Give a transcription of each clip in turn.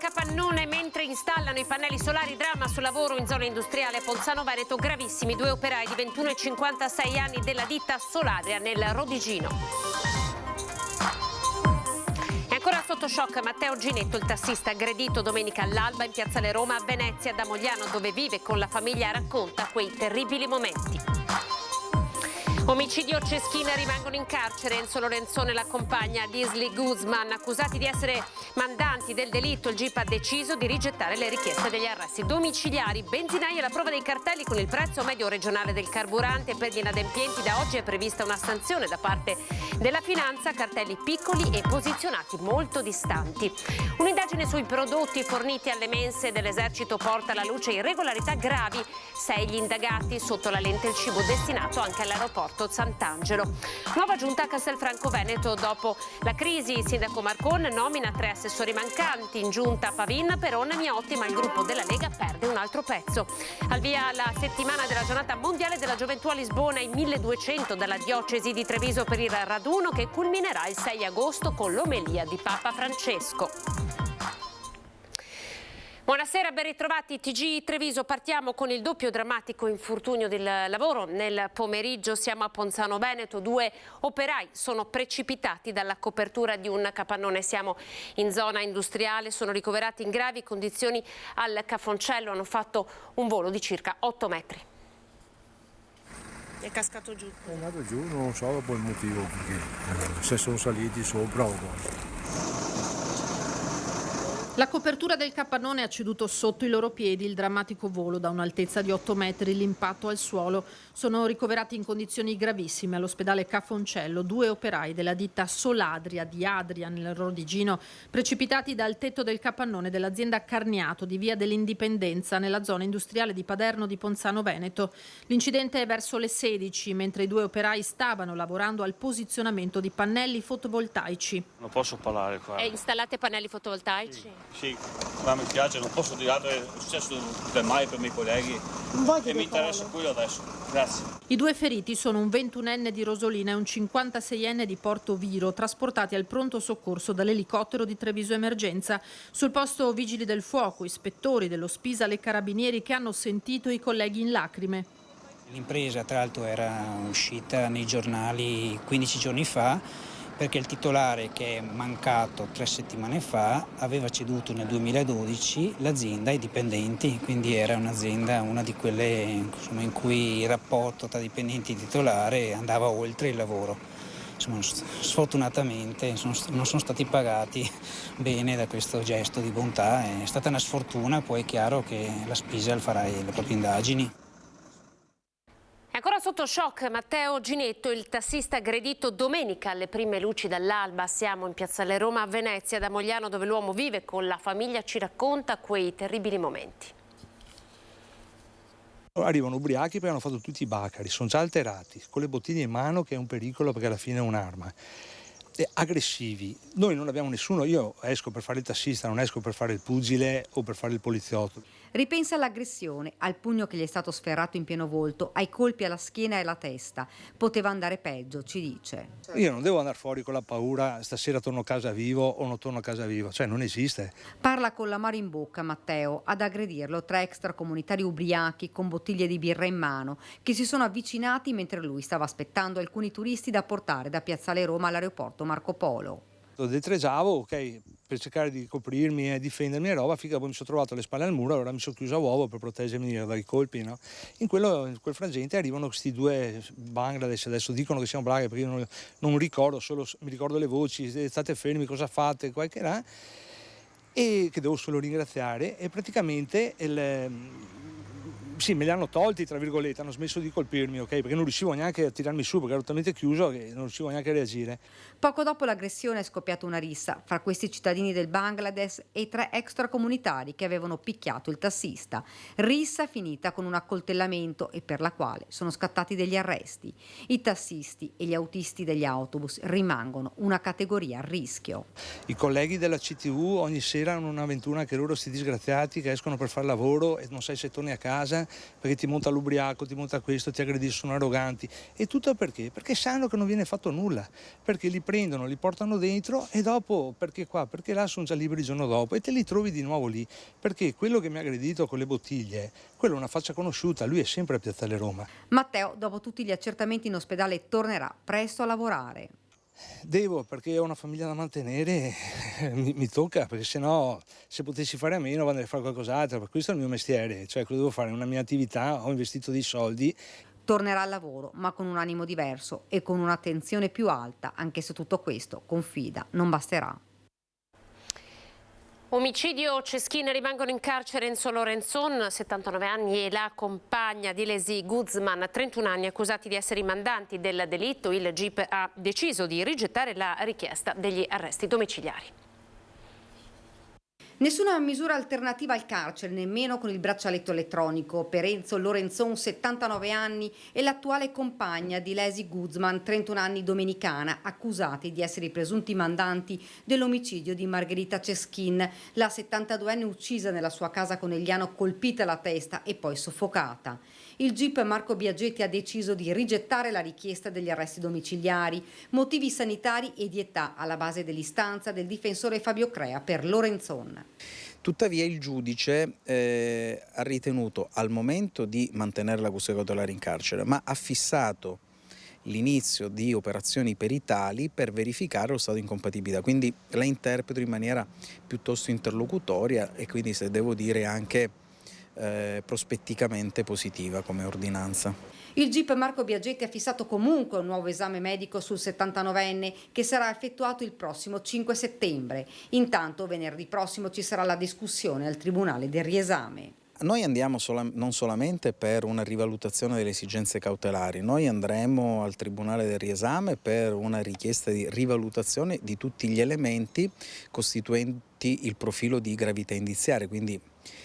capannone mentre installano i pannelli solari, dramma sul lavoro in zona industriale Ponzano Veneto, gravissimi, 2 operai di 21 e 56 anni della ditta Soladria nel Rodigino. E ancora sotto shock Matteo Ginetto, il tassista aggredito domenica all'alba in piazzale Roma a Venezia, da Mogliano dove vive con la famiglia, racconta quei terribili momenti. Omicidio Ceschina, rimangono in carcere Enzo Lorenzone e la compagna Disli Guzman, accusati di essere mandanti del delitto. Il GIP ha deciso di rigettare le richieste degli arresti domiciliari. Benzinai alla prova dei cartelli con il prezzo medio regionale del carburante. Per gli inadempienti da oggi è prevista una sanzione da parte della finanza, cartelli piccoli e posizionati molto distanti. Un'indagine sui prodotti forniti alle mense dell'esercito porta alla luce irregolarità gravi. 6 gli indagati, sotto la lente il cibo destinato anche all'aeroporto Sant'Angelo. Nuova giunta a Castelfranco Veneto dopo la crisi. Il sindaco Marcon nomina 3 assessori mancanti. In giunta Pavin, Peron e Miotti, ma il gruppo della Lega perde un altro pezzo. Al via la settimana della giornata mondiale della gioventù a Lisbona, i 1200 dalla diocesi di Treviso per il raduno che culminerà il 6 agosto con l'omelia di Papa Francesco. Buonasera, ben ritrovati. TG Treviso, partiamo con il doppio drammatico infortunio del lavoro. Nel pomeriggio siamo a Ponzano Veneto, 2 operai sono precipitati dalla copertura di un capannone. Siamo in zona industriale, sono ricoverati in gravi condizioni al Cafoncello, hanno fatto un volo di circa 8 metri. È cascato giù? È andato giù, non so dopo il motivo, perché se sono saliti sopra o cosa. La copertura del capannone ha ceduto sotto i loro piedi, il drammatico volo da un'altezza di 8 metri, l'impatto al suolo. Sono ricoverati in condizioni gravissime all'ospedale Cafoncello 2 operai della ditta Soladria di Adria nel Rodigino, precipitati dal tetto del capannone dell'azienda Carniato di via dell'Indipendenza nella zona industriale di Paderno di Ponzano Veneto. L'incidente è verso le 16, mentre i 2 operai stavano lavorando al posizionamento di pannelli fotovoltaici. Non posso parlare qua. E installate pannelli fotovoltaici? Sì, ma mi piace, non posso dire altro, è successo del mai per i miei colleghi e mi interessa quello adesso. Grazie. I 2 feriti sono un 21enne di Rosolina e un 56enne di Porto Viro, trasportati al pronto soccorso dall'elicottero di Treviso Emergenza. Sul posto vigili del fuoco, ispettori dello Spisal e carabinieri che hanno sentito i colleghi in lacrime. L'impresa tra l'altro era uscita nei giornali 15 giorni fa, perché il titolare, che è mancato 3 settimane fa, aveva ceduto nel 2012 l'azienda ai dipendenti, quindi era un'azienda, una di quelle in cui il rapporto tra dipendenti e titolare andava oltre il lavoro. Insomma, sfortunatamente non sono stati pagati bene da questo gesto di bontà, è stata una sfortuna, poi è chiaro che la Spisal farà le proprie indagini. Ancora sotto shock Matteo Ginetto, il tassista aggredito domenica alle prime luci dall'alba. Siamo in piazzale Roma a Venezia, da Mogliano dove l'uomo vive con la famiglia, ci racconta quei terribili momenti. Arrivano ubriachi perché hanno fatto tutti i bacari, sono già alterati, con le bottiglie in mano, che è un pericolo perché alla fine è un'arma. Aggressivi. Noi non abbiamo nessuno, io esco per fare il tassista, non esco per fare il pugile o per fare il poliziotto. Ripensa all'aggressione, al pugno che gli è stato sferrato in pieno volto, ai colpi alla schiena e alla testa. Poteva andare peggio, ci dice. Io non devo andare fuori con la paura, stasera torno a casa vivo o non torno a casa vivo, cioè non esiste. Parla con l'amaro in bocca Matteo, ad aggredirlo 3 extracomunitari ubriachi con bottiglie di birra in mano, che si sono avvicinati mentre lui stava aspettando alcuni turisti da portare da piazzale Roma all'aeroporto Marco Polo. Deteggiavo, ok, per cercare di coprirmi e difendermi e roba, finché poi mi sono trovato le spalle al muro, allora mi sono chiuso a uovo per proteggermi dai colpi, no? In quel frangente arrivano questi 2 Bangladesh, adesso dicono che siamo braghe perché io non ricordo, solo mi ricordo le voci, state fermi, cosa fate, qualche là, e che devo solo ringraziare, e praticamente sì, me li hanno tolti, tra virgolette, hanno smesso di colpirmi, ok? Perché non riuscivo neanche a tirarmi su, perché ero talmente chiuso che non riuscivo neanche a reagire. Poco dopo l'aggressione è scoppiata una rissa fra questi cittadini del Bangladesh e i 3 extracomunitari che avevano picchiato il tassista. Rissa finita con un accoltellamento e per la quale sono scattati degli arresti. I tassisti e gli autisti degli autobus rimangono una categoria a rischio. I colleghi della CTU ogni sera hanno un'avventura, anche loro, questi disgraziati che escono per fare lavoro e non sai se torni a casa. perché ti monta l'ubriaco, ti monta questo, ti aggrediscono, sono arroganti. E tutto perché? Perché sanno che non viene fatto nulla, perché li prendono, li portano dentro e dopo, perché qua, perché là sono già liberi il giorno dopo e te li trovi di nuovo lì, perché quello che mi ha aggredito con le bottiglie, quello è una faccia conosciuta, lui è sempre a Piazzale Roma. Matteo, dopo tutti gli accertamenti in ospedale, tornerà presto a lavorare. Devo, perché ho una famiglia da mantenere, mi tocca, perché sennò se potessi fare a meno andrei a fare qualcos'altro, per questo è il mio mestiere, cioè quello devo fare, è una mia attività, ho investito dei soldi. Tornerà al lavoro, ma con un animo diverso e con un'attenzione più alta, anche se tutto questo, confida, non basterà. Omicidio Ceschin, rimangono in carcere Enzo Lorenzon, 79 anni, e la compagna di Leslie Guzman, 31 anni, accusati di essere i mandanti del delitto. Il GIP ha deciso di rigettare la richiesta degli arresti domiciliari. Nessuna misura alternativa al carcere, nemmeno con il braccialetto elettronico, per Enzo Lorenzon, 79 anni, e l'attuale compagna di Leslie Guzman, 31 anni, domenicana, accusati di essere i presunti mandanti dell'omicidio di Margherita Ceschin, la 72enne uccisa nella sua casa a Conegliano, colpita alla testa e poi soffocata. Il GIP Marco Biagetti ha deciso di rigettare la richiesta degli arresti domiciliari, motivi sanitari e di età alla base dell'istanza del difensore Fabio Crea per Lorenzon. Tuttavia il giudice ha ritenuto al momento di mantenere la custodia cautelare in carcere, ma ha fissato l'inizio di operazioni peritali per verificare lo stato di incompatibilità, quindi la interpreto in maniera piuttosto interlocutoria e quindi, se devo dire, anche prospetticamente positiva come ordinanza. Il GIP Marco Biagetti ha fissato comunque un nuovo esame medico sul 79enne che sarà effettuato il prossimo 5 settembre. Intanto venerdì prossimo ci sarà la discussione al Tribunale del riesame. Noi andiamo non solamente per una rivalutazione delle esigenze cautelari, noi andremo al Tribunale del riesame per una richiesta di rivalutazione di tutti gli elementi costituenti il profilo di gravità indiziaria, quindi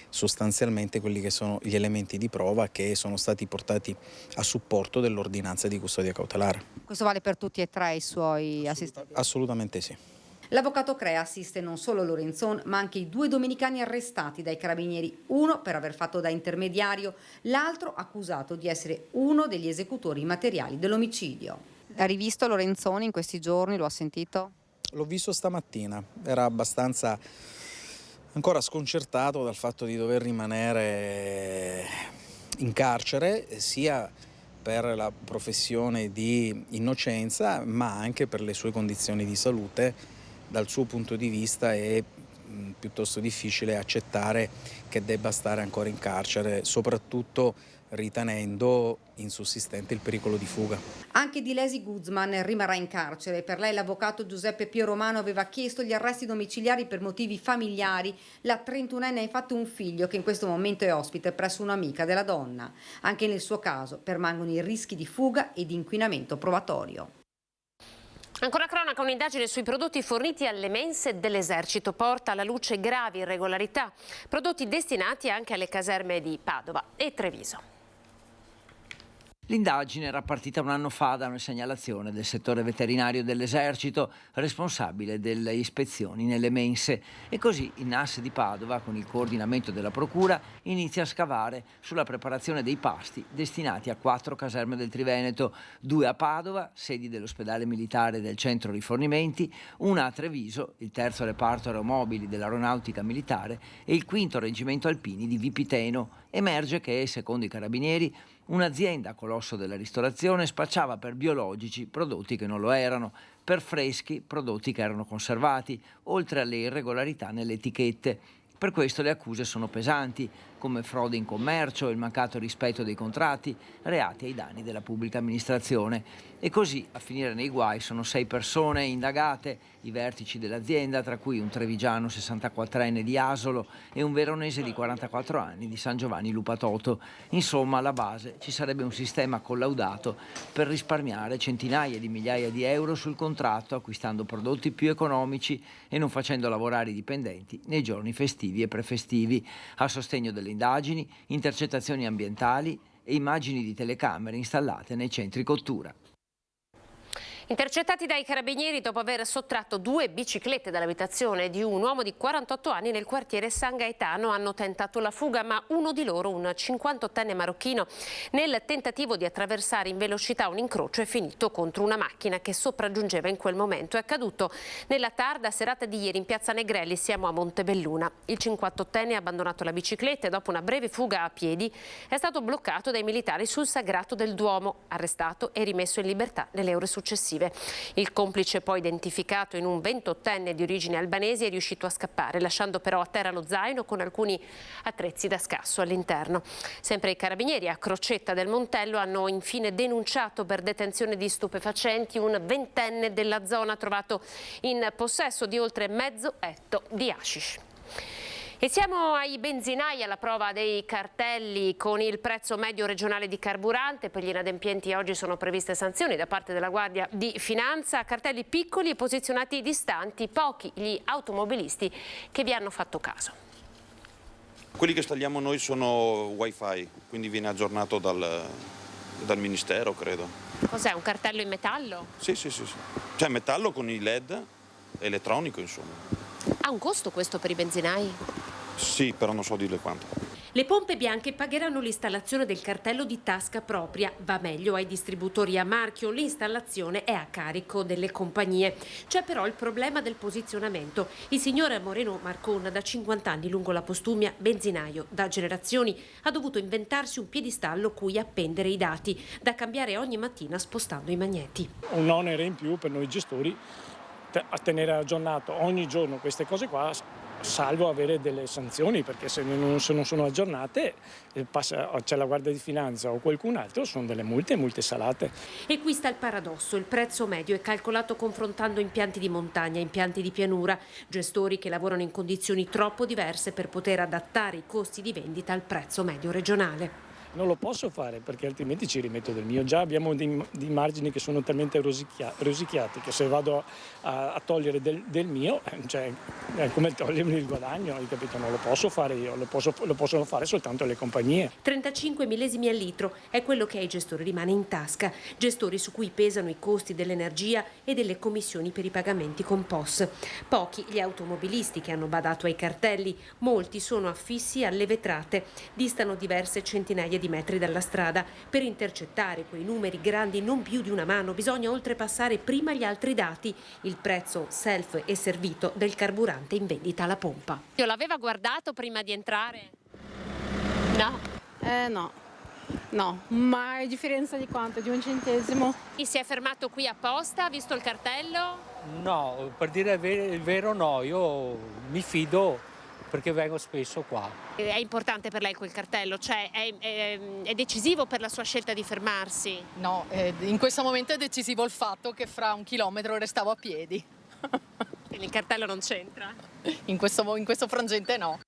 sostanzialmente quelli che sono gli elementi di prova che sono stati portati a supporto dell'ordinanza di custodia cautelare. Questo vale per tutti e tre i suoi assistenti? Assolutamente sì. L'avvocato Crea assiste non solo Lorenzon, ma anche i due domenicani arrestati dai carabinieri, uno per aver fatto da intermediario, l'altro accusato di essere uno degli esecutori materiali dell'omicidio. Ha rivisto Lorenzon in questi giorni? Lo ha sentito? L'ho visto stamattina, era abbastanza ancora sconcertato dal fatto di dover rimanere in carcere, sia per la professione di innocenza, ma anche per le sue condizioni di salute. Dal suo punto di vista è piuttosto difficile accettare che debba stare ancora in carcere, soprattutto ritenendo insussistente il pericolo di fuga. Anche di Leslie Guzman rimarrà in carcere. Per lei l'avvocato Giuseppe Pio Romano aveva chiesto gli arresti domiciliari per motivi familiari. La 31enne ha infatti un figlio che in questo momento è ospite presso un'amica della donna. Anche nel suo caso permangono i rischi di fuga e di inquinamento probatorio. Ancora cronaca, un'indagine sui prodotti forniti alle mense dell'esercito porta alla luce gravi irregolarità, prodotti destinati anche alle caserme di Padova e Treviso. L'indagine era partita un anno fa da una segnalazione del settore veterinario dell'esercito, responsabile delle ispezioni nelle mense, e così il NAS di Padova, con il coordinamento della procura, inizia a scavare sulla preparazione dei pasti destinati a 4 caserme del Triveneto, 2 a Padova, sedi dell'ospedale militare del centro rifornimenti, una a Treviso, il 3° reparto aeromobili dell'aeronautica militare, e il 5° reggimento alpini di Vipiteno. Emerge che, secondo i carabinieri, un'azienda colosso della ristorazione spacciava per biologici prodotti che non lo erano, per freschi prodotti che erano conservati, oltre alle irregolarità nelle etichette. Per questo le accuse sono pesanti, come frode in commercio, il mancato rispetto dei contratti, reati ai danni della pubblica amministrazione. E così a finire nei guai sono 6 persone indagate, i vertici dell'azienda, tra cui un trevigiano 64enne di Asolo e un veronese di 44 anni di San Giovanni Lupatoto. Insomma, alla base ci sarebbe un sistema collaudato per risparmiare centinaia di migliaia di euro sul contratto, acquistando prodotti più economici e non facendo lavorare i dipendenti nei giorni festivi e prefestivi. A sostegno delle indagini, intercettazioni ambientali e immagini di telecamere installate nei centri cottura. Intercettati dai carabinieri dopo aver sottratto 2 biciclette dall'abitazione di un uomo di 48 anni nel quartiere San Gaetano, hanno tentato la fuga, ma uno di loro, un 58enne marocchino, nel tentativo di attraversare in velocità un incrocio è finito contro una macchina che sopraggiungeva in quel momento. È accaduto nella tarda serata di ieri in piazza Negrelli, siamo a Montebelluna. Il 58enne ha abbandonato la bicicletta e dopo una breve fuga a piedi è stato bloccato dai militari sul Sagrato del Duomo, arrestato e rimesso in libertà nelle ore successive. Il complice, poi identificato in un 28enne di origini albanesi, è riuscito a scappare, lasciando però a terra lo zaino con alcuni attrezzi da scasso all'interno. Sempre i carabinieri a Crocetta del Montello hanno infine denunciato per detenzione di stupefacenti un 20enne della zona trovato in possesso di oltre mezzo etto di hashish. E siamo ai benzinai, alla prova dei cartelli con il prezzo medio regionale di carburante. Per gli inadempienti oggi sono previste sanzioni da parte della Guardia di Finanza. Cartelli piccoli e posizionati distanti, pochi gli automobilisti che vi hanno fatto caso. Quelli che installiamo noi sono wifi, quindi viene aggiornato dal Ministero, credo. Cos'è, un cartello in metallo? Sì. Cioè metallo con i LED, elettronico insomma. Ha un costo questo per i benzinai? Sì, però non so dirle quanto. Le pompe bianche pagheranno l'installazione del cartello di tasca propria. Va meglio ai distributori a marchio, l'installazione è a carico delle compagnie. C'è però il problema del posizionamento. Il signor Moreno Marcon, da 50 anni lungo la Postumia, benzinaio da generazioni, ha dovuto inventarsi un piedistallo cui appendere i dati, da cambiare ogni mattina spostando i magneti. Un onere in più per noi gestori a tenere aggiornato ogni giorno queste cose qua, salvo avere delle sanzioni, perché se non sono aggiornate c'è la Guardia di Finanza o qualcun altro, sono delle multe salate. E qui sta il paradosso: il prezzo medio è calcolato confrontando impianti di montagna e impianti di pianura, gestori che lavorano in condizioni troppo diverse per poter adattare i costi di vendita al prezzo medio regionale. Non lo posso fare perché altrimenti ci rimetto del mio. Già abbiamo dei margini che sono talmente rosicchiati che se vado a togliere del mio, cioè, è come togliermi il guadagno, hai capito? Non lo posso fare io, lo possono fare soltanto le compagnie. 35 millesimi al litro è quello che ai gestori rimane in tasca, gestori su cui pesano i costi dell'energia e delle commissioni per i pagamenti con POS. Pochi gli automobilisti che hanno badato ai cartelli, molti sono affissi alle vetrate, distano diverse centinaia di metri dalla strada. Per intercettare quei numeri grandi non più di una mano bisogna oltrepassare prima gli altri dati, il prezzo self e servito del carburante in vendita alla pompa. Io l'aveva guardato prima di entrare? No? No, ma è differenza di quanto? Di 1 centesimo? Chi si è fermato qui apposta? Ha visto il cartello? No, per dire il vero no, io mi fido perché vengo spesso qua. È importante per lei quel cartello? Cioè è decisivo per la sua scelta di fermarsi? No, in questo momento è decisivo il fatto che fra 1 chilometro restavo a piedi. Quindi il cartello non c'entra? In questo frangente no.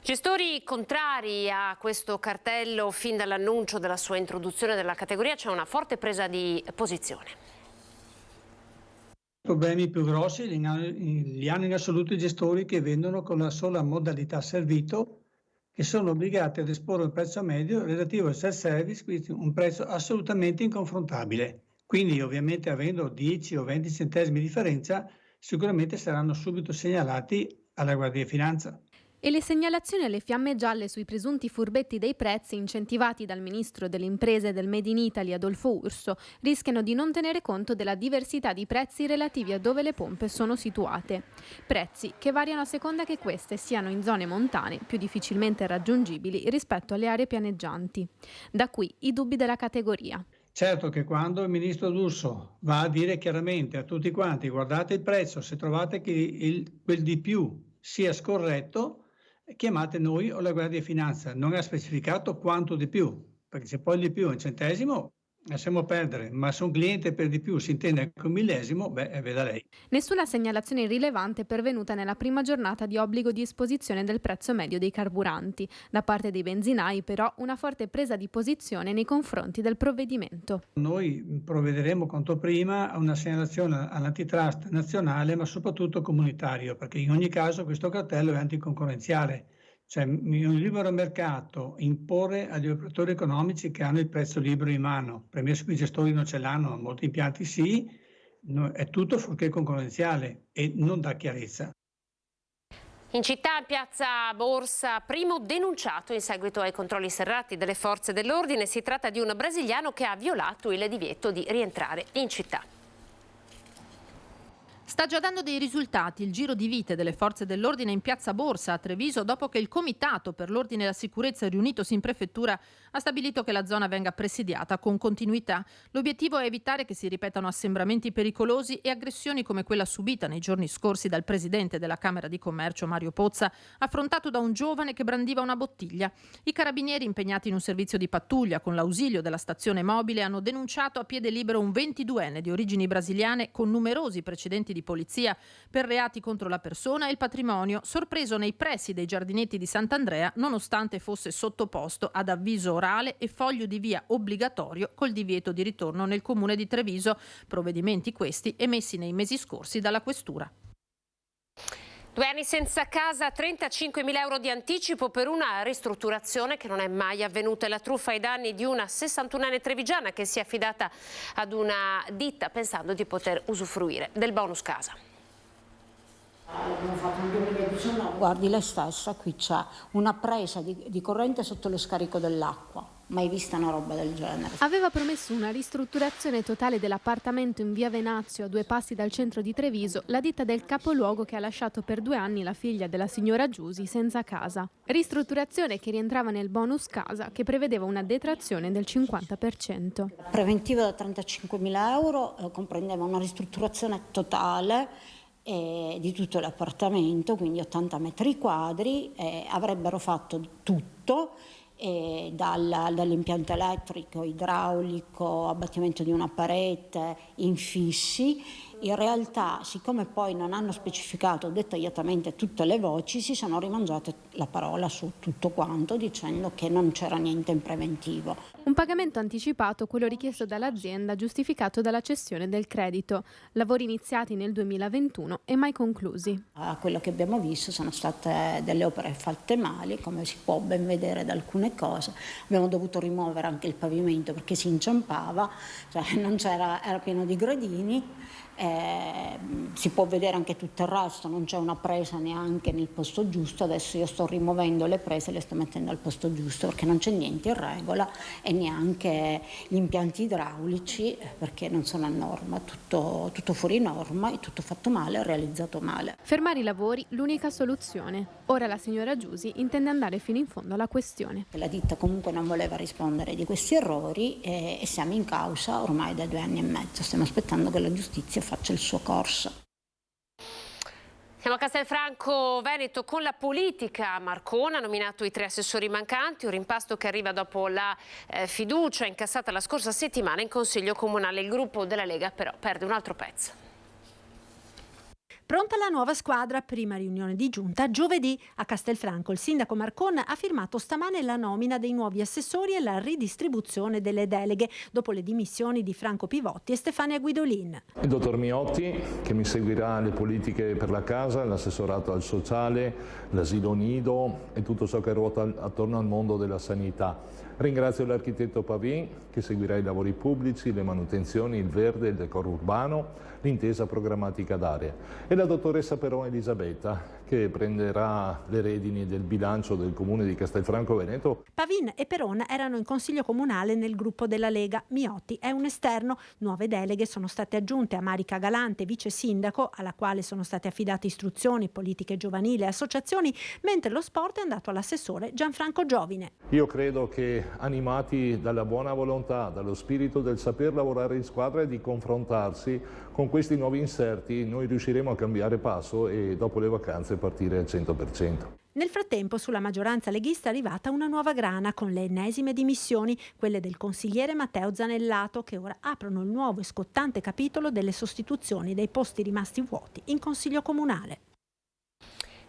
Gestori contrari a questo cartello fin dall'annuncio della sua introduzione della categoria, c'è una forte presa di posizione. I problemi più grossi li hanno in assoluto i gestori che vendono con la sola modalità servito, che sono obbligati ad esporre il prezzo medio relativo al self-service, quindi un prezzo assolutamente inconfrontabile. Quindi ovviamente avendo 10 o 20 centesimi di differenza, sicuramente saranno subito segnalati alla Guardia di Finanza. E le segnalazioni alle fiamme gialle sui presunti furbetti dei prezzi incentivati dal ministro delle imprese e del Made in Italy Adolfo Urso rischiano di non tenere conto della diversità di prezzi relativi a dove le pompe sono situate. Prezzi che variano a seconda che queste siano in zone montane, più difficilmente raggiungibili rispetto alle aree pianeggianti. Da qui i dubbi della categoria. Certo che quando il ministro D'Urso va a dire chiaramente a tutti quanti guardate il prezzo, se trovate che quel di più sia scorretto, chiamate noi o la Guardia di Finanza. Non ha specificato quanto di più, perché se poi il di più è 1 centesimo lasciamo perdere, ma se un cliente per di più si intende anche 1 millesimo, veda lei. Nessuna segnalazione rilevante è pervenuta nella prima giornata di obbligo di esposizione del prezzo medio dei carburanti. Da parte dei benzinai però una forte presa di posizione nei confronti del provvedimento. Noi provvederemo quanto prima a una segnalazione all'antitrust nazionale ma soprattutto comunitario, perché in ogni caso questo cartello è anticoncorrenziale. Cioè un libero mercato imporre agli operatori economici che hanno il prezzo libero in mano, premesso che i gestori non ce l'hanno, molti impianti sì, è tutto fuorché concorrenziale e non dà chiarezza. In città, in piazza Borsa, primo denunciato in seguito ai controlli serrati delle forze dell'ordine. Si tratta di un brasiliano che ha violato il divieto di rientrare in città. Sta già dando dei risultati il giro di vite delle forze dell'ordine in piazza Borsa a Treviso dopo che il Comitato per l'Ordine e la Sicurezza riunitosi in prefettura ha stabilito che la zona venga presidiata con continuità. L'obiettivo è evitare che si ripetano assembramenti pericolosi e aggressioni come quella subita nei giorni scorsi dal presidente della Camera di Commercio Mario Pozza, affrontato da un giovane che brandiva una bottiglia. I carabinieri impegnati in un servizio di pattuglia con l'ausilio della stazione mobile hanno denunciato a piede libero un 22enne di origini brasiliane con numerosi precedenti di polizia per reati contro la persona e il patrimonio, sorpreso nei pressi dei giardinetti di Sant'Andrea nonostante fosse sottoposto ad avviso orale e foglio di via obbligatorio col divieto di ritorno nel comune di Treviso, provvedimenti questi emessi nei mesi scorsi dalla questura. 2 anni senza casa, 35.000 euro di anticipo per una ristrutturazione che non è mai avvenuta. È la truffa ai danni di una 61enne trevigiana che si è affidata ad una ditta pensando di poter usufruire del bonus casa. Abbiamo fatto nel 2019. Guardi, lei stessa, qui c'è una presa di corrente sotto lo scarico dell'acqua. Mai vista una roba del genere. Aveva promesso una ristrutturazione totale dell'appartamento in via Venazio, a 2 passi dal centro di Treviso, la ditta del capoluogo che ha lasciato per 2 anni la figlia della signora Giusi senza casa. Ristrutturazione che rientrava nel bonus casa, che prevedeva una detrazione del 50%. Preventiva da 35.000 euro comprendeva una ristrutturazione totale di tutto l'appartamento, quindi 80 metri quadri, avrebbero fatto tutto. Dall'impianto elettrico, idraulico, abbattimento di una parete, infissi. In realtà, siccome poi non hanno specificato dettagliatamente tutte le voci, si sono rimangiate la parola su tutto quanto, dicendo che non c'era niente in preventivo. Un pagamento anticipato, quello richiesto dall'azienda, giustificato dalla cessione del credito. Lavori iniziati nel 2021 e mai conclusi. Quello che abbiamo visto sono state delle opere fatte male, come si può ben vedere da alcune cose. Abbiamo dovuto rimuovere anche il pavimento perché si inciampava, cioè non c'era, era pieno di gradini. Si può vedere anche tutto il resto, non c'è una presa neanche nel posto giusto. Adesso io sto rimuovendo le prese e le sto mettendo al posto giusto perché non c'è niente in regola e neanche gli impianti idraulici perché non sono a norma, tutto fuori norma, è tutto fatto male, realizzato male. Fermare i lavori, l'unica soluzione. Ora la signora Giusi intende andare fino in fondo alla questione. La ditta comunque non voleva rispondere di questi errori e siamo in causa ormai da 2 anni e mezzo, stiamo aspettando che la giustizia faccia il suo corso. Siamo a Castelfranco Veneto con la politica. Marcona ha nominato i 3 assessori mancanti, un rimpasto che arriva dopo la fiducia incassata la scorsa settimana in Consiglio Comunale. Il gruppo della Lega però perde un altro pezzo. Pronta la nuova squadra, prima riunione di giunta giovedì a Castelfranco. Il sindaco Marcon ha firmato stamane la nomina dei nuovi assessori e la ridistribuzione delle deleghe dopo le dimissioni di Franco Pivotti e Stefania Guidolin. Il dottor Miotti che mi seguirà le politiche per la casa, l'assessorato al sociale, l'asilo nido e tutto ciò che ruota attorno al mondo della sanità. Ringrazio l'architetto Pavin che seguirà i lavori pubblici, le manutenzioni, il verde, il decoro urbano, l'intesa programmatica d'area e la dottoressa Peron Elisabetta che prenderà le redini del bilancio del comune di Castelfranco Veneto. Pavin e Peron erano in consiglio comunale nel gruppo della Lega. Miotti è un esterno. Nuove deleghe sono state aggiunte a Marica Galante, vice sindaco, alla quale sono state affidate istruzioni, politiche giovanili e associazioni, mentre lo sport è andato all'assessore Gianfranco Giovine. Io credo che animati dalla buona volontà, dallo spirito del saper lavorare in squadra e di confrontarsi con questi nuovi inserti, noi riusciremo a cambiare passo e dopo le vacanze partire al 100%. Nel frattempo sulla maggioranza leghista è arrivata una nuova grana con le ennesime dimissioni, quelle del consigliere Matteo Zanellato, che ora aprono il nuovo e scottante capitolo delle sostituzioni dei posti rimasti vuoti in consiglio comunale.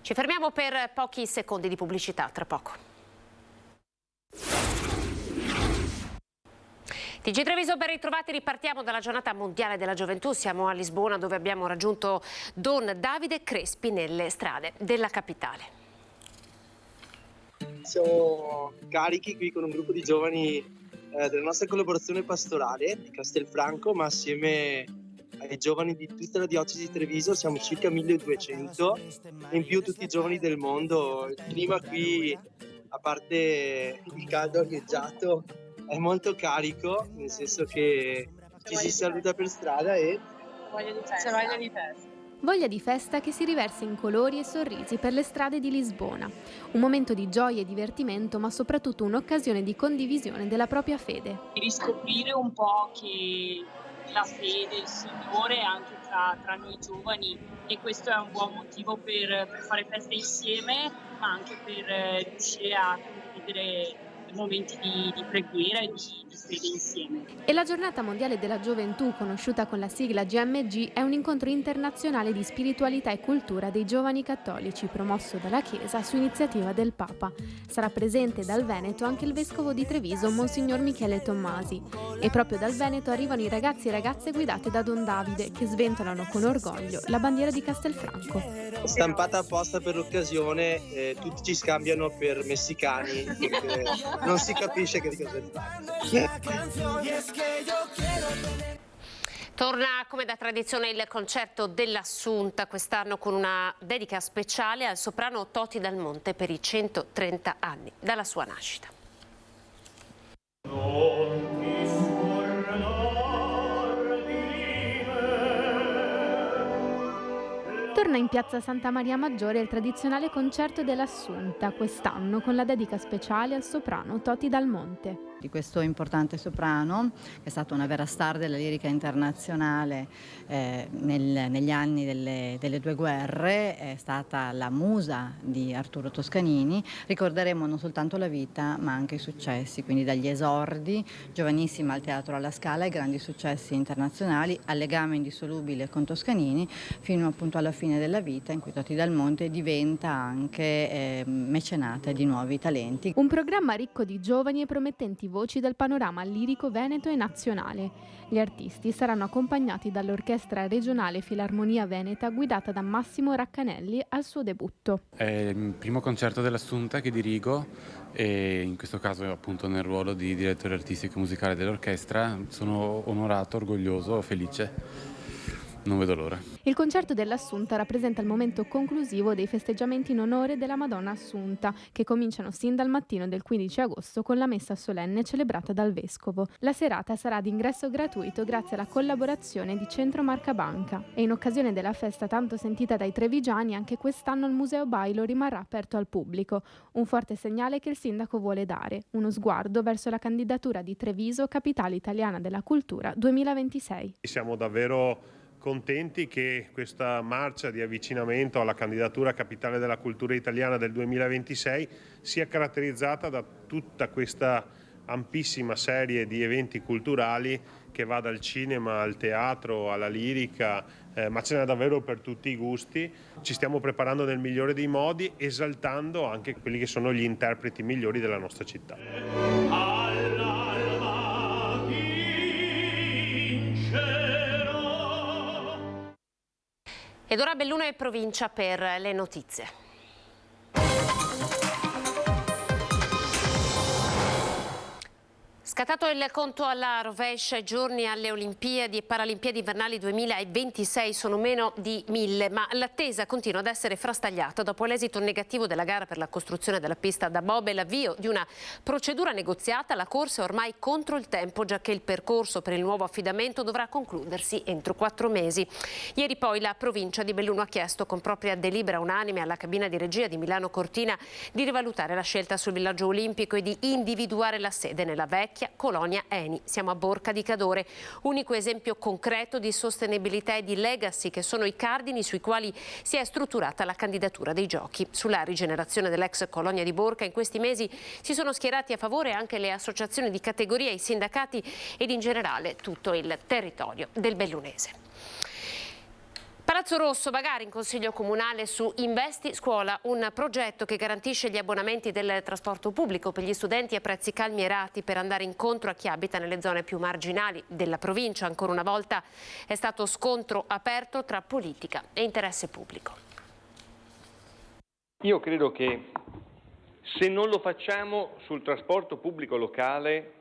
Ci fermiamo per pochi secondi di pubblicità, tra poco. TG Treviso ben ritrovati, ripartiamo dalla giornata mondiale della gioventù. Siamo a Lisbona dove abbiamo raggiunto Don Davide Crespi nelle strade della capitale. Siamo carichi qui con un gruppo di giovani della nostra collaborazione pastorale di Castelfranco, ma assieme ai giovani di tutta la diocesi di Treviso siamo circa 1200 e in più tutti i giovani del mondo. Il clima qui, a parte il caldo agghieggiato, è molto carico, nel senso che ci si saluta per strada e Voglia di festa. Voglia di festa che si riversa in colori e sorrisi per le strade di Lisbona. Un momento di gioia e divertimento, ma soprattutto un'occasione di condivisione della propria fede. Riscoprire un po' che la fede, il Signore è anche tra noi giovani, e questo è un buon motivo per fare feste insieme, ma anche per riuscire a condividere momenti di preghiera e di fede insieme. E la Giornata Mondiale della Gioventù, conosciuta con la sigla GMG, è un incontro internazionale di spiritualità e cultura dei giovani cattolici, promosso dalla Chiesa su iniziativa del Papa. Sarà presente dal Veneto anche il vescovo di Treviso, Monsignor Michele Tommasi. E proprio dal Veneto arrivano i ragazzi e ragazze guidati da Don Davide, che sventolano con orgoglio la bandiera di Castelfranco. stampata apposta per l'occasione, tutti ci scambiano per messicani, non si capisce che di cosa è fatto. Torna come da tradizione il concerto dell'Assunta, quest'anno con una dedica speciale al soprano Toti Dal Monte per i 130 anni dalla sua nascita. Torna in piazza Santa Maria Maggiore il tradizionale concerto dell'Assunta, quest'anno con la dedica speciale al soprano Toti Dal Monte. Di questo importante soprano, che è stata una vera star della lirica internazionale negli anni delle due guerre, è stata la musa di Arturo Toscanini. Ricorderemo non soltanto la vita ma anche i successi, quindi dagli esordi, giovanissima al Teatro alla Scala, ai grandi successi internazionali, al legame indissolubile con Toscanini, fino appunto alla fine della vita in cui Toti Dal Monte diventa anche mecenate di nuovi talenti. Un programma ricco di giovani e promettenti voci del panorama lirico veneto e nazionale. Gli artisti saranno accompagnati dall'Orchestra Regionale Filarmonia Veneta guidata da Massimo Raccanelli al suo debutto. È il primo concerto dell'Assunta che dirigo e in questo caso appunto nel ruolo di direttore artistico e musicale dell'orchestra. Sono onorato, orgoglioso, felice. Non vedo l'ora. Il concerto dell'Assunta rappresenta il momento conclusivo dei festeggiamenti in onore della Madonna Assunta, che cominciano sin dal mattino del 15 agosto con la messa solenne celebrata dal Vescovo. La serata sarà di ingresso gratuito grazie alla collaborazione di Centro Marca Banca. E in occasione della festa tanto sentita dai trevigiani, anche quest'anno il Museo Bailo rimarrà aperto al pubblico. Un forte segnale che il sindaco vuole dare, uno sguardo verso la candidatura di Treviso, capitale italiana della cultura 2026. Siamo davvero contenti che questa marcia di avvicinamento alla candidatura capitale della cultura italiana del 2026 sia caratterizzata da tutta questa ampissima serie di eventi culturali che va dal cinema al teatro alla lirica, ma ce n'è davvero per tutti i gusti. Ci stiamo preparando nel migliore dei modi, esaltando anche quelli che sono gli interpreti migliori della nostra città. Ed ora Belluno e provincia per le notizie. Scattato il conto alla rovescia, giorni alle Olimpiadi e Paralimpiadi invernali 2026 sono meno di 1000, ma l'attesa continua ad essere frastagliata dopo l'esito negativo della gara per la costruzione della pista da bob e l'avvio di una procedura negoziata. La corsa è ormai contro il tempo, giacché il percorso per il nuovo affidamento dovrà concludersi entro 4 mesi. Ieri poi la provincia di Belluno ha chiesto con propria delibera unanime alla cabina di regia di Milano Cortina di rivalutare la scelta sul villaggio olimpico e di individuare la sede nella vecchia Colonia Eni. Siamo a Borca di Cadore, unico esempio concreto di sostenibilità e di legacy che sono i cardini sui quali si è strutturata la candidatura dei giochi. Sulla rigenerazione dell'ex Colonia di Borca in questi mesi si sono schierati a favore anche le associazioni di categoria, i sindacati ed in generale tutto il territorio del bellunese. Palazzo Rosso, Bagari in Consiglio Comunale su Investi Scuola, un progetto che garantisce gli abbonamenti del trasporto pubblico per gli studenti a prezzi calmierati per andare incontro a chi abita nelle zone più marginali della provincia. Ancora una volta è stato scontro aperto tra politica e interesse pubblico. Io credo che Se non lo facciamo sul trasporto pubblico locale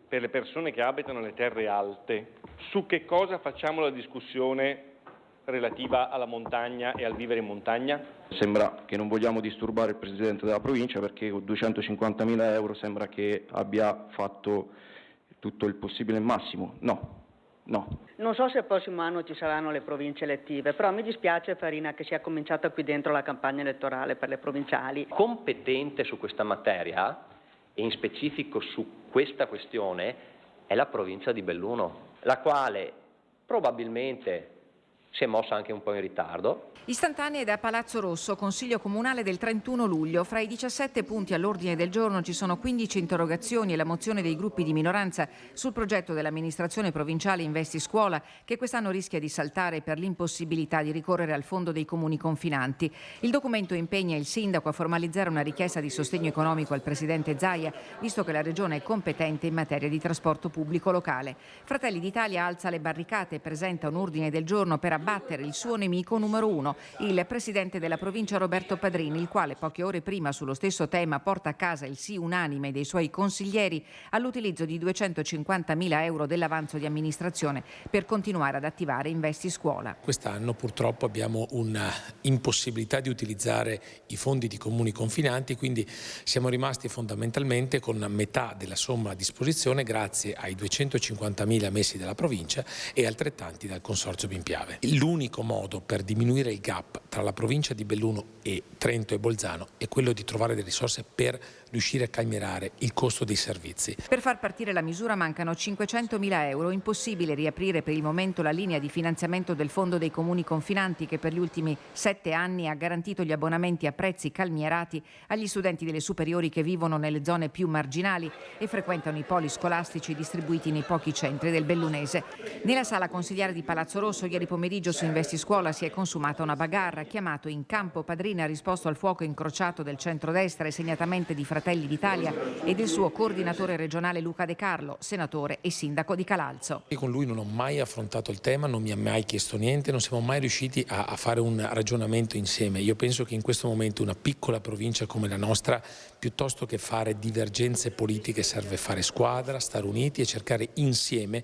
per le persone che abitano le terre alte, su che cosa facciamo la discussione relativa alla montagna e al vivere in montagna? Sembra che non vogliamo disturbare il Presidente della provincia perché con 250.000 euro sembra che abbia fatto tutto il possibile e il massimo. No. Non so se il prossimo anno ci saranno le province elettive, però mi dispiace Farina che sia cominciata qui dentro la campagna elettorale per le provinciali. Competente su questa materia e in specifico su questa questione è la provincia di Belluno, la quale probabilmente si è mossa anche un po' in ritardo. Istantanee da Palazzo Rosso, Consiglio Comunale del 31 luglio. Fra i 17 punti all'ordine del giorno ci sono 15 interrogazioni e la mozione dei gruppi di minoranza sul progetto dell'amministrazione provinciale Investi Scuola, che quest'anno rischia di saltare per l'impossibilità di ricorrere al fondo dei comuni confinanti. Il documento impegna il sindaco a formalizzare una richiesta di sostegno economico al presidente Zaia, visto che la regione è competente in materia di trasporto pubblico locale. Fratelli d'Italia alza le barricate e presenta un ordine del giorno per abbattere il suo nemico numero uno, il presidente della provincia Roberto Padrini, il quale poche ore prima sullo stesso tema porta a casa il sì unanime dei suoi consiglieri all'utilizzo di 250.000 euro dell'avanzo di amministrazione per continuare ad attivare Investi Scuola. Quest'anno purtroppo abbiamo una impossibilità di utilizzare i fondi di comuni confinanti, quindi siamo rimasti fondamentalmente con metà della somma a disposizione grazie ai 250.000 messi dalla provincia e altrettanti dal Consorzio Bimpiave. L'unico modo per diminuire il gap tra la provincia di Belluno e Trento e Bolzano è quello di trovare delle risorse per riuscire a calmierare il costo dei servizi. Per far partire la misura mancano 500.000 euro. Impossibile riaprire per il momento la linea di finanziamento del Fondo dei Comuni Confinanti che per gli ultimi 7 anni ha garantito gli abbonamenti a prezzi calmierati agli studenti delle superiori che vivono nelle zone più marginali e frequentano i poli scolastici distribuiti nei pochi centri del Bellunese. Nella sala consigliare di Palazzo Rosso ieri pomeriggio su Investi Scuola si è consumata una bagarre. Chiamato in campo Padrini ha risposto al fuoco incrociato del centrodestra e segnatamente di Fratelli d'Italia e del suo coordinatore regionale Luca De Carlo, senatore e sindaco di Calalzo. Io con lui non ho mai affrontato il tema, non mi ha mai chiesto niente, non siamo mai riusciti a fare un ragionamento insieme. Io penso che in questo momento una piccola provincia come la nostra, piuttosto che fare divergenze politiche, serve fare squadra, stare uniti e cercare insieme,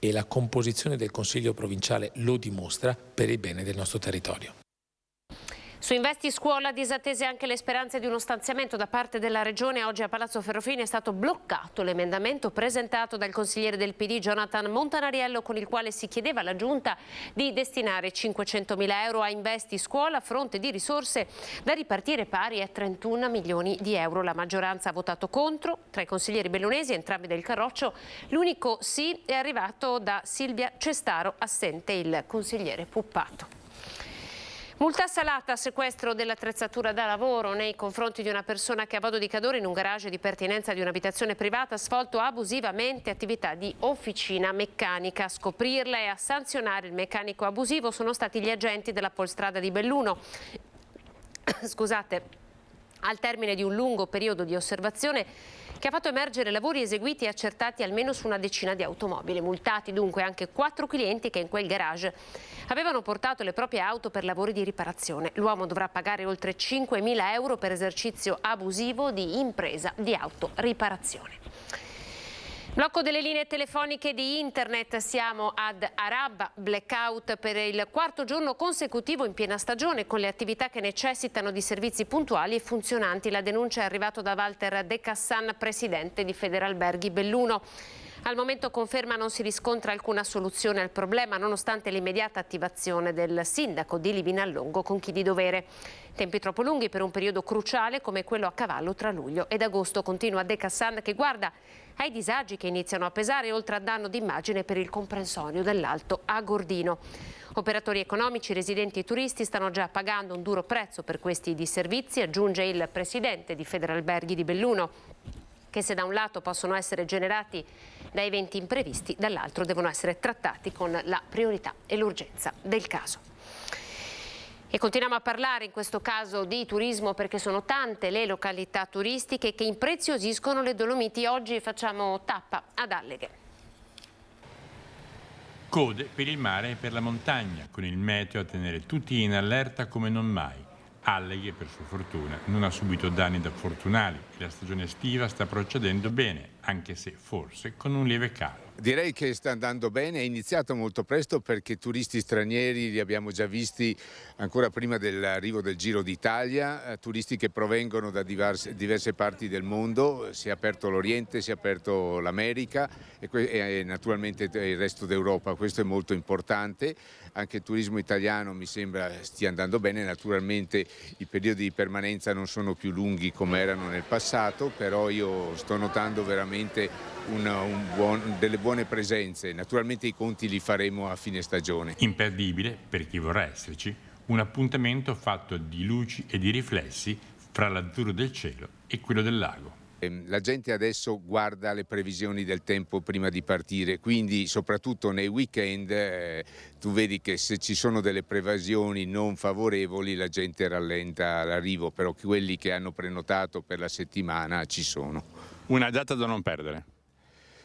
e la composizione del Consiglio provinciale lo dimostra, per il bene del nostro territorio. Su Investi Scuola disattese anche le speranze di uno stanziamento da parte della Regione. Oggi a Palazzo Ferrofini è stato bloccato l'emendamento presentato dal consigliere del PD Jonathan Montanariello, con il quale si chiedeva alla Giunta di destinare 500.000 euro a Investi Scuola a fronte di risorse da ripartire pari a 31 milioni di euro. La maggioranza ha votato contro. Tra i consiglieri bellunesi, entrambi del Carroccio, l'unico sì è arrivato da Silvia Cestaro, assente il consigliere Puppato. Multa salata, sequestro dell'attrezzatura da lavoro nei confronti di una persona che a Bodo di Cadore, in un garage di pertinenza di un'abitazione privata, ha svolto abusivamente attività di officina meccanica. A scoprirla e a sanzionare il meccanico abusivo sono stati gli agenti della Polstrada di Belluno. Scusate, al termine di un lungo periodo di osservazione che ha fatto emergere lavori eseguiti e accertati almeno su una decina di automobili. Multati dunque anche 4 clienti che in quel garage avevano portato le proprie auto per lavori di riparazione. L'uomo dovrà pagare oltre 5.000 euro per esercizio abusivo di impresa di autoriparazione. Blocco delle linee telefoniche di internet, siamo ad Araba, blackout per il 4º giorno consecutivo in piena stagione con le attività che necessitano di servizi puntuali e funzionanti. La denuncia è arrivata da Walter De Cassan, presidente di Federalberghi Belluno. Al momento conferma non si riscontra alcuna soluzione al problema nonostante l'immediata attivazione del sindaco di Livinallongo con chi di dovere. Tempi troppo lunghi per un periodo cruciale come quello a cavallo tra luglio ed agosto, continua De Cassan, che guarda ai disagi che iniziano a pesare oltre a danno d'immagine per il comprensorio dell'Alto Agordino. Operatori economici, residenti e turisti stanno già pagando un duro prezzo per questi disservizi, aggiunge il presidente di Federalberghi di Belluno, che se da un lato possono essere generati da eventi imprevisti, dall'altro devono essere trattati con la priorità e l'urgenza del caso. E continuiamo a parlare in questo caso di turismo perché sono tante le località turistiche che impreziosiscono le Dolomiti. Oggi facciamo tappa ad Alleghe. Code per il mare e per la montagna, con il meteo a tenere tutti in allerta come non mai. Alleghe, per sua fortuna, non ha subito danni da fortunali e la stagione estiva sta procedendo bene, anche se forse con un lieve calo. Direi che sta andando bene, è iniziato molto presto perché turisti stranieri li abbiamo già visti ancora prima dell'arrivo del Giro d'Italia, turisti che provengono da diverse parti del mondo, si è aperto l'Oriente, si è aperto l'America e naturalmente il resto d'Europa, questo è molto importante. Anche il turismo italiano mi sembra stia andando bene, naturalmente i periodi di permanenza non sono più lunghi come erano nel passato, però io sto notando veramente delle buone presenze. Naturalmente i conti li faremo a fine stagione. Imperdibile, per chi vorrà esserci, un appuntamento fatto di luci e di riflessi fra l'azzurro del cielo e quello del lago. La gente adesso guarda le previsioni del tempo prima di partire, quindi soprattutto nei weekend tu vedi che se ci sono delle previsioni non favorevoli la gente rallenta l'arrivo, però quelli che hanno prenotato per la settimana ci sono. Una data da non perdere?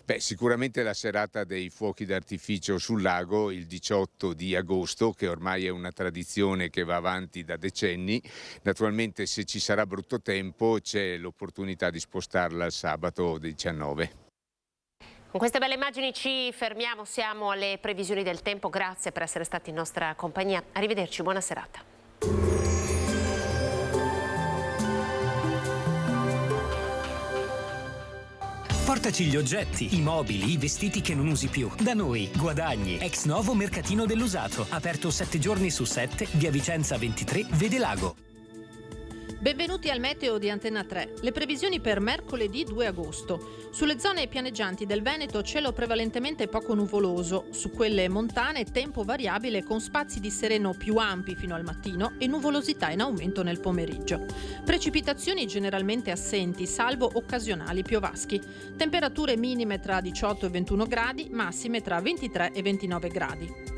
Beh, sicuramente la serata dei fuochi d'artificio sul lago, il 18 di agosto, che ormai è una tradizione che va avanti da decenni. Naturalmente se ci sarà brutto tempo c'è l'opportunità di spostarla al sabato 19. Con queste belle immagini ci fermiamo, siamo alle previsioni del tempo. Grazie per essere stati in nostra compagnia. Arrivederci, buona serata. Portaci gli oggetti, i mobili, i vestiti che non usi più. Da noi, guadagni. Ex Novo Mercatino dell'Usato. Aperto 7 giorni su 7, via Vicenza 23, Vede Lago. Benvenuti al meteo di Antenna 3. Le previsioni per mercoledì 2 agosto. Sulle zone pianeggianti del Veneto cielo prevalentemente poco nuvoloso, su quelle montane tempo variabile con spazi di sereno più ampi fino al mattino e nuvolosità in aumento nel pomeriggio. Precipitazioni generalmente assenti, salvo occasionali piovaschi. Temperature minime tra 18 e 21 gradi, massime tra 23 e 29 gradi.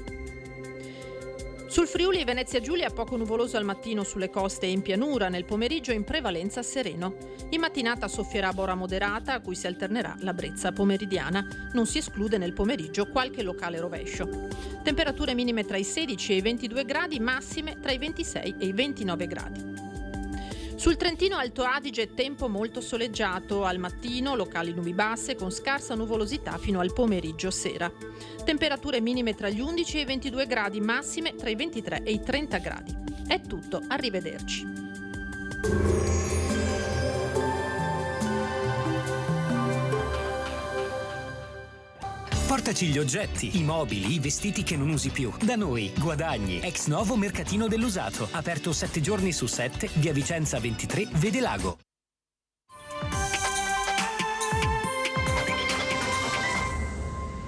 Sul Friuli e Venezia Giulia poco nuvoloso al mattino sulle coste e in pianura, nel pomeriggio in prevalenza sereno. In mattinata soffierà bora moderata a cui si alternerà la brezza pomeridiana. Non si esclude nel pomeriggio qualche locale rovescio. Temperature minime tra i 16 e i 22 gradi, massime tra i 26 e i 29 gradi. Sul Trentino Alto Adige tempo molto soleggiato, al mattino locali nubi basse con scarsa nuvolosità fino al pomeriggio sera. Temperature minime tra gli 11 e i 22 gradi, massime tra i 23 e i 30 gradi. È tutto, arrivederci. Portaci gli oggetti, i mobili, i vestiti che non usi più. Da noi, guadagni. Ex Novo Mercatino dell'Usato. Aperto 7 giorni su 7, via Vicenza 23, Vede Lago.